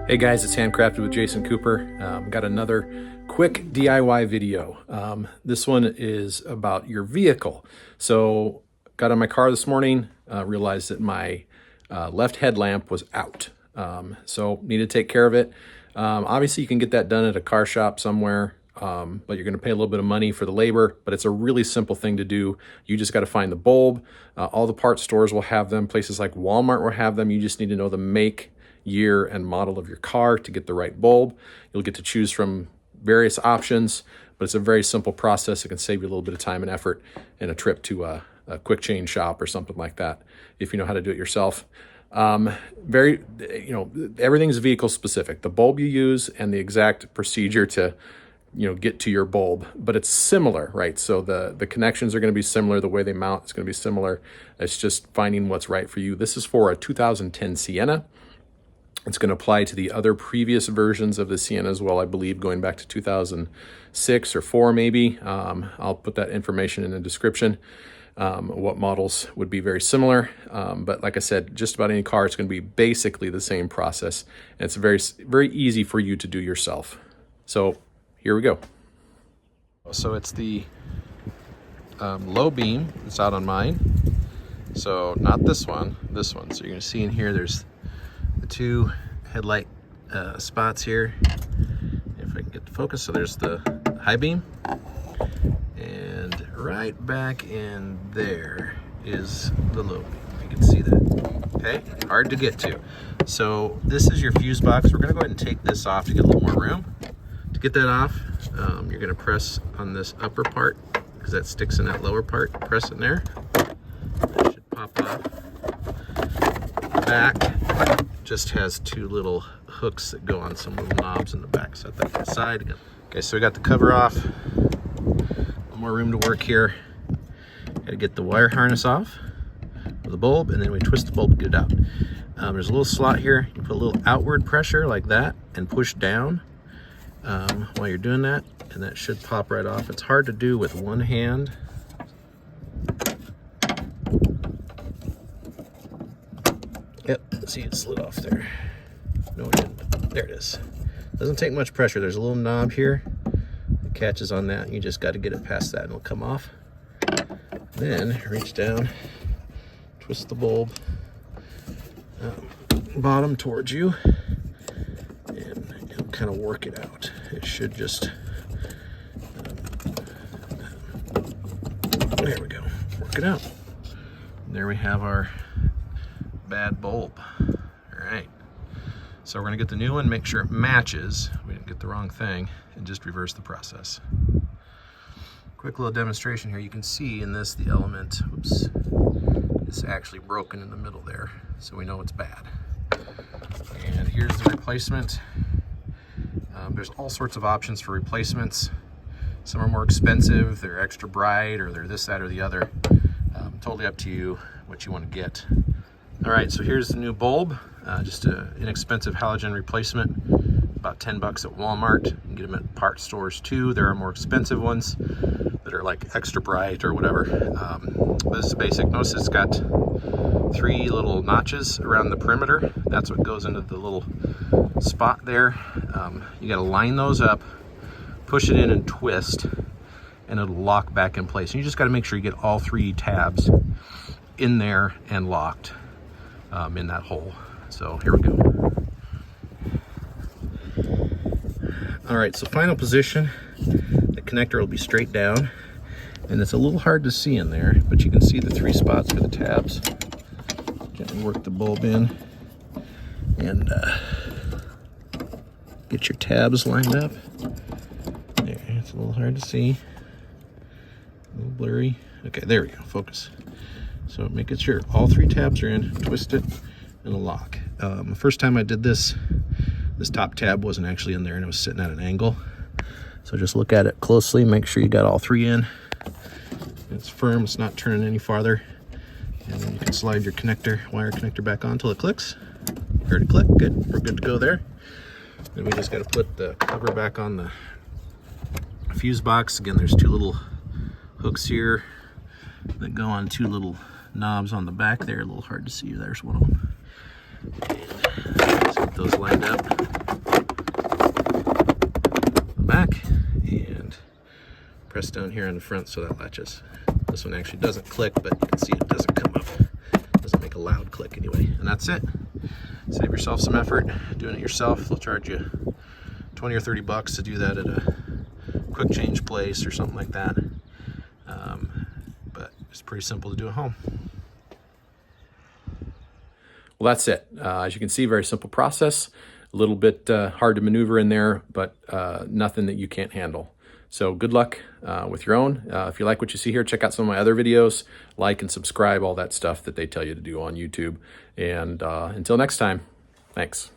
Hey guys, it's Handcrafted with Jason Cooper. Got another quick DIY video. This one is about your vehicle. So got in my car this morning, realized that my left headlamp was out. So need to take care of it. Obviously you can get that done at a car shop somewhere, but you're gonna pay a little bit of money for the labor, but it's a really simple thing to do. You just gotta find the bulb. All the parts stores will have them. Places like Walmart will have them. You just need to know the make, year, and model of your car to get the right bulb. You'll get to choose from various options, but it's a very simple process. It can save you a little bit of time and effort and a trip to a quick chain shop or something like that if you know how to do it yourself. Everything's vehicle specific. The bulb you use and the exact procedure to get to your bulb, but it's similar, right? So the connections are going to be similar. The way they mount is going to be similar. It's just finding what's right for you. This is for a 2010 Sienna. It's going to apply to the other previous versions of the Sienna as well, I believe, going back to 2006 or 4 maybe. I'll put that information in the description. What models would be very similar. But like I said, just about any car, it's going to be basically the same process. And it's very, very easy for you to do yourself. So here we go. So it's the low beam that's out on mine. So not this one, this one. So you're going to see in here, there's the two headlight spots here. If I can get the focus, so there's the high beam, and right back in there is the low beam. You can see that. Okay, hard to get to. So this is your fuse box. We're gonna go ahead and take this off to get a little more room. To get that off, you're gonna press on this upper part because that sticks in that lower part. Press in there. That should pop off. The back just has two little hooks that go on some little knobs in the back. Set that to the side. Okay, so we got the cover off. One more room to work here. Got to get the wire harness off with the bulb, and then we twist the bulb to get it out. There's a little slot here. You put a little outward pressure like that and push down while you're doing that, and that should pop right off. It's hard to do with one hand. Yep, see, it slid off there. No, it didn't. There it is. Doesn't take much pressure. There's a little knob here that catches on that. You just got to get it past that and it'll come off. Then reach down, twist the bulb bottom towards you, and you'll kind of work it out. It should just, there we go, work it out. And there we have our bad bulb. All right, so we're gonna get the new one, make sure it matches, we didn't get the wrong thing, and just reverse the process. Quick little demonstration here. You can see in this the element, oops, it's actually broken in the middle there, so we know it's bad. And here's the replacement. There's all sorts of options for replacements. Some are more expensive, they're extra bright, or they're this, that, or the other. Totally up to you what you want to get. All right, so here's the new bulb, just an inexpensive halogen replacement, about 10 bucks at Walmart. You can get them at part stores too. There are more expensive ones that are like extra bright or whatever. But this is basic. Notice it's got 3 little notches around the perimeter. That's what goes into the little spot there. You gotta line those up, push it in and twist, and it'll lock back in place. And you just gotta make sure you get all 3 tabs in there and locked in that hole. So here we go. All right, so final position, the connector will be straight down, and it's a little hard to see in there, but you can see the 3 spots for the tabs. Gently work the bulb in and get your tabs lined up. There, it's a little hard to see, a little blurry. Okay, there we go, focus. So make sure all 3 tabs are in, twist it, and a lock. The first time I did this, this top tab wasn't actually in there and it was sitting at an angle. So just look at it closely, make sure you got all 3 in. It's firm, it's not turning any farther. And then you can slide your connector, wire connector back on until it clicks. Heard it click, good, we're good to go there. Then we just gotta put the cover back on the fuse box. Again, there's 2 little hooks here that go on 2 little knobs on the back there. A little hard to see, there's one of them. get those lined up. Back, and press down here on the front so that latches. This one actually doesn't click, but you can see it doesn't come up. It doesn't make a loud click anyway. And that's it. Save yourself some effort doing it yourself. They'll charge you 20 or 30 bucks to do that at a quick change place or something like that. But it's pretty simple to do at home. Well, that's it. As you can see, very simple process. A little bit hard to maneuver in there, but nothing that you can't handle. So good luck with your own. If you like what you see here, check out some of my other videos. Like and subscribe, all that stuff that they tell you to do on YouTube. And until next time, thanks.